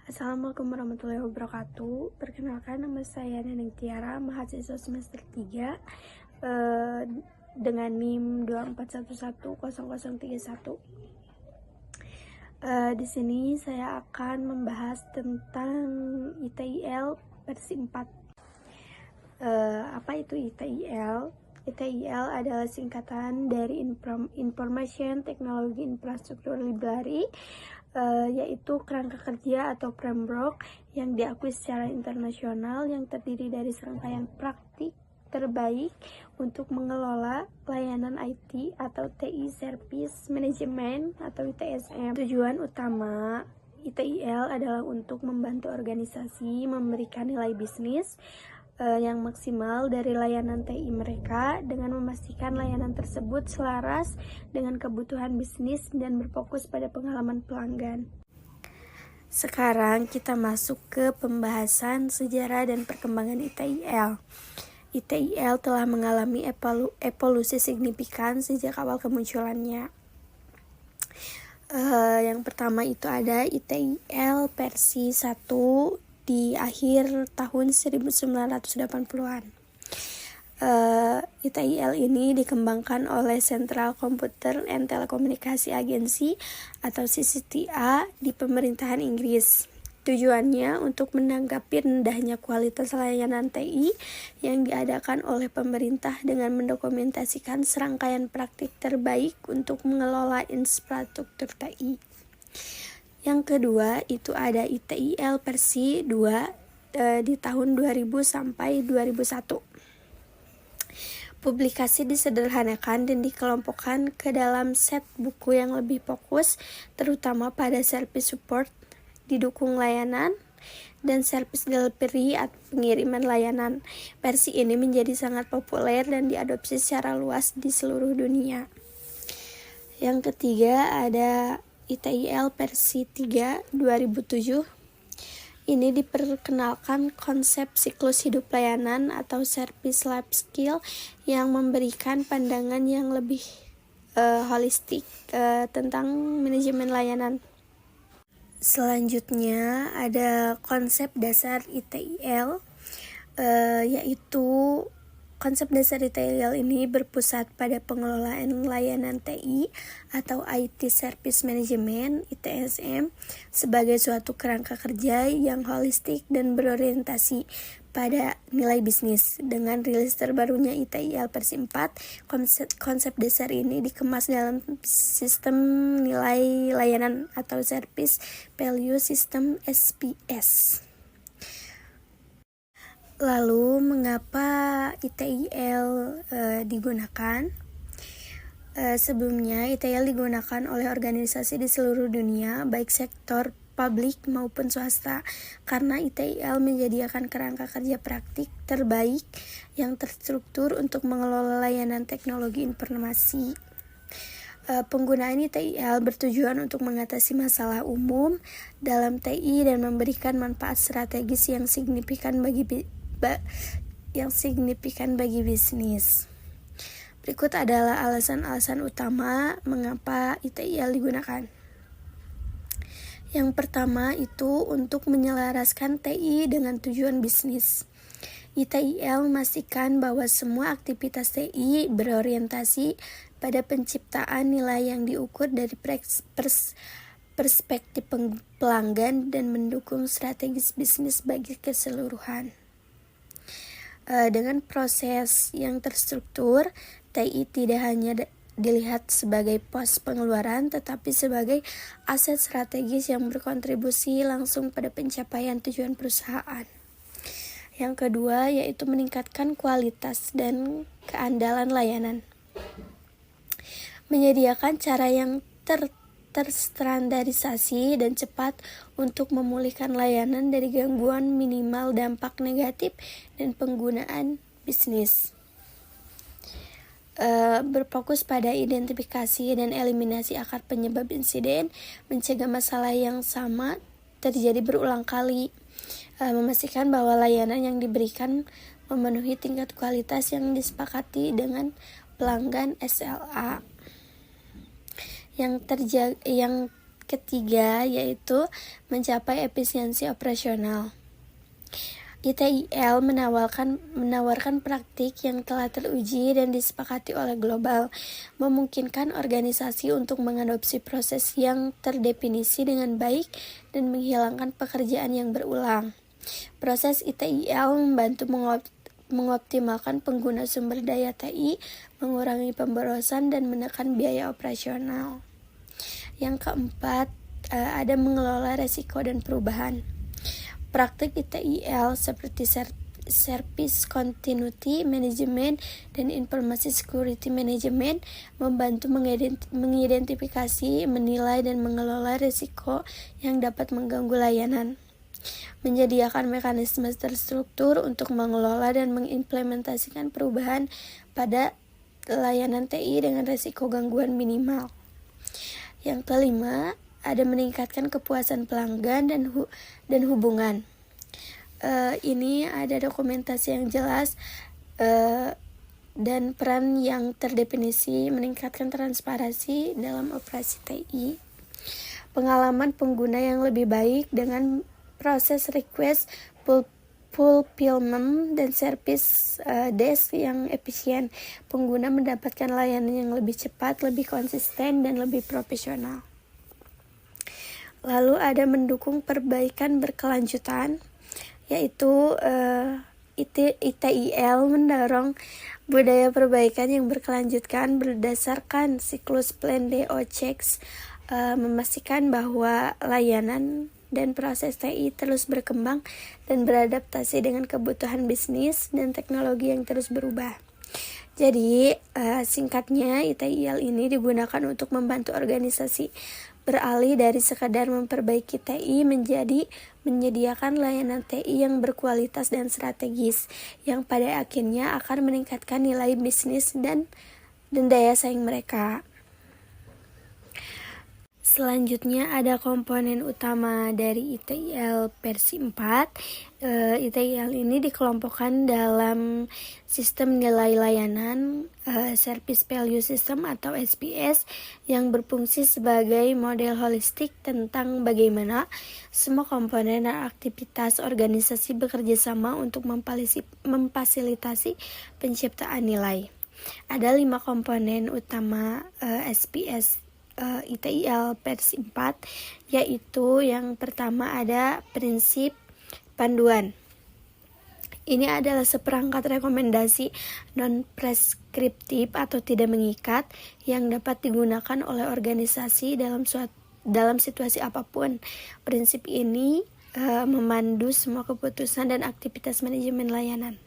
Assalamualaikum warahmatullahi wabarakatuh. Perkenalkan, nama saya Neneng Tiara, mahasiswa semester 3 dengan NIM 24110031. Di sini saya akan membahas tentang ITIL versi 4. Apa itu ITIL? ITIL adalah singkatan dari Information Technology Infrastructure Library, yaitu kerangka kerja atau framework yang diakui secara internasional yang terdiri dari serangkaian praktik terbaik untuk mengelola layanan IT atau TI Service Management atau ITSM. Tujuan utama ITIL adalah untuk membantu organisasi memberikan nilai bisnis yang maksimal dari layanan TI mereka dengan memastikan layanan tersebut selaras dengan kebutuhan bisnis dan berfokus pada pengalaman pelanggan. Sekarang kita masuk ke pembahasan sejarah dan perkembangan ITIL. ITIL telah mengalami evolusi signifikan sejak awal kemunculannya. Yang pertama itu ada ITIL versi 1 di akhir tahun 1980-an. ITIL ini dikembangkan oleh Central Computer and Telecommunication Agency atau CCTA di pemerintahan Inggris. Tujuannya untuk menanggapi rendahnya kualitas layanan TI yang diadakan oleh pemerintah dengan mendokumentasikan serangkaian praktik terbaik untuk mengelola infrastruktur TI. Yang kedua itu ada ITIL versi 2 di tahun 2000 sampai 2001. Publikasi disederhanakan dan dikelompokkan ke dalam set buku yang lebih fokus terutama pada service support, didukung layanan, dan service delivery atau pengiriman layanan. Versi ini menjadi sangat populer dan diadopsi secara luas di seluruh dunia. Yang ketiga ada ITIL versi 3 2007. Ini diperkenalkan konsep siklus hidup layanan atau service life skill yang memberikan pandangan yang lebih holistik tentang manajemen layanan. Selanjutnya ada konsep dasar ITIL, yaitu konsep dasar ITIL ini berpusat pada pengelolaan layanan TI atau IT Service Management (ITSM) sebagai suatu kerangka kerja yang holistik dan berorientasi pada nilai bisnis. Dengan rilis terbarunya ITIL versi 4, konsep dasar ini dikemas dalam sistem nilai layanan atau Service Value System (SPS). Lalu, mengapa ITIL digunakan? Sebelumnya, ITIL digunakan oleh organisasi di seluruh dunia, baik sektor publik maupun swasta, karena ITIL menyediakan kerangka kerja praktik terbaik yang terstruktur untuk mengelola layanan teknologi informasi. Penggunaan ITIL bertujuan untuk mengatasi masalah umum dalam TI dan memberikan manfaat strategis yang signifikan bagi bisnis. Berikut adalah alasan-alasan utama mengapa ITIL digunakan. Yang pertama itu untuk menyelaraskan TI dengan tujuan bisnis. ITIL memastikan bahwa semua aktivitas TI berorientasi pada penciptaan nilai yang diukur dari perspektif pelanggan dan mendukung strategis bisnis bagi keseluruhan. Dengan proses yang terstruktur, TI tidak hanya dilihat sebagai pos pengeluaran, tetapi sebagai aset strategis yang berkontribusi langsung pada pencapaian tujuan perusahaan. Yang kedua yaitu meningkatkan kualitas dan keandalan layanan. Menyediakan cara yang terstandarisasi dan cepat untuk memulihkan layanan dari gangguan minimal dampak negatif dan penggunaan bisnis. Berfokus pada identifikasi dan eliminasi akar penyebab insiden, mencegah masalah yang sama terjadi berulang kali, memastikan bahwa layanan yang diberikan memenuhi tingkat kualitas yang disepakati dengan pelanggan SLA. Yang ketiga yaitu mencapai efisiensi operasional. ITIL menawarkan praktik yang telah teruji dan disepakati oleh global, memungkinkan organisasi untuk mengadopsi proses yang terdefinisi dengan baik dan menghilangkan pekerjaan yang berulang. Proses ITIL membantu mengoptimalkan pengguna sumber daya TI, mengurangi pemborosan, dan menekan biaya operasional. Yang keempat, ada mengelola resiko dan perubahan. Praktik ITIL seperti Service Continuity Management dan Information Security Management membantu mengidentifikasi, menilai, dan mengelola risiko yang dapat mengganggu layanan. Menyediakan mekanisme terstruktur untuk mengelola dan mengimplementasikan perubahan pada layanan TI dengan risiko gangguan minimal. Yang kelima, ada meningkatkan kepuasan pelanggan dan hubungan. Ini ada dokumentasi yang jelas dan peran yang terdefinisi meningkatkan transparansi dalam operasi TI. Pengalaman pengguna yang lebih baik dengan proses request fulfillment dan service desk yang efisien. Pengguna mendapatkan layanan yang lebih cepat, lebih konsisten, dan lebih profesional. Lalu ada mendukung perbaikan berkelanjutan, yaitu ITIL mendorong budaya perbaikan yang berkelanjutan berdasarkan siklus plan DO checks, memastikan bahwa layanan dan proses TI terus berkembang dan beradaptasi dengan kebutuhan bisnis dan teknologi yang terus berubah. Jadi, singkatnya ITIL ini digunakan untuk membantu organisasi beralih dari sekadar memperbaiki TI menjadi menyediakan layanan TI yang berkualitas dan strategis, yang pada akhirnya akan meningkatkan nilai bisnis dan daya saing mereka. Selanjutnya ada komponen utama dari ITIL versi 4. ITIL ini dikelompokkan dalam sistem nilai layanan, Service Value System atau SPS, yang berfungsi sebagai model holistik tentang bagaimana semua komponen dan aktivitas organisasi bekerja sama untuk memfasilitasi penciptaan nilai. Ada 5 komponen utama SPS ITIL versi 4, yaitu yang pertama ada prinsip panduan. Ini adalah seperangkat rekomendasi non-preskriptif atau tidak mengikat yang dapat digunakan oleh organisasi dalam situasi apapun. Prinsip ini memandu semua keputusan dan aktivitas manajemen layanan.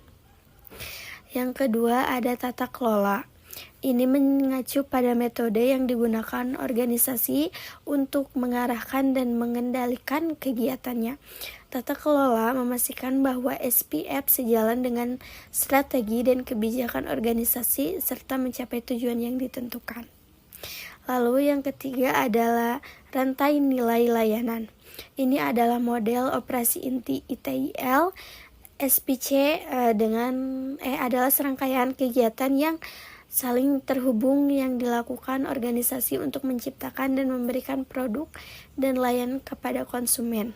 Yang kedua ada tata kelola. Ini mengacu pada metode yang digunakan organisasi untuk mengarahkan dan mengendalikan kegiatannya. Tata kelola memastikan bahwa SPF sejalan dengan strategi dan kebijakan organisasi serta mencapai tujuan yang ditentukan. Lalu yang ketiga adalah rantai nilai layanan. Ini adalah model operasi inti ITIL. SPC adalah serangkaian kegiatan yang saling terhubung yang dilakukan organisasi untuk menciptakan dan memberikan produk dan layanan kepada konsumen.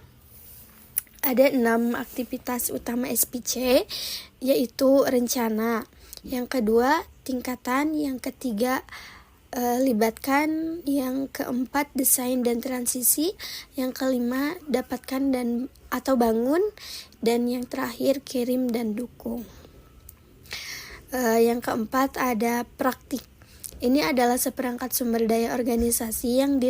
Ada 6 aktivitas utama SPC, yaitu rencana, yang kedua tingkatan, yang ketiga libatkan, yang keempat desain dan transisi, yang kelima dapatkan atau bangun, dan yang terakhir kirim dan dukung. Yang keempat ada praktik. Ini adalah seperangkat sumber daya organisasi yang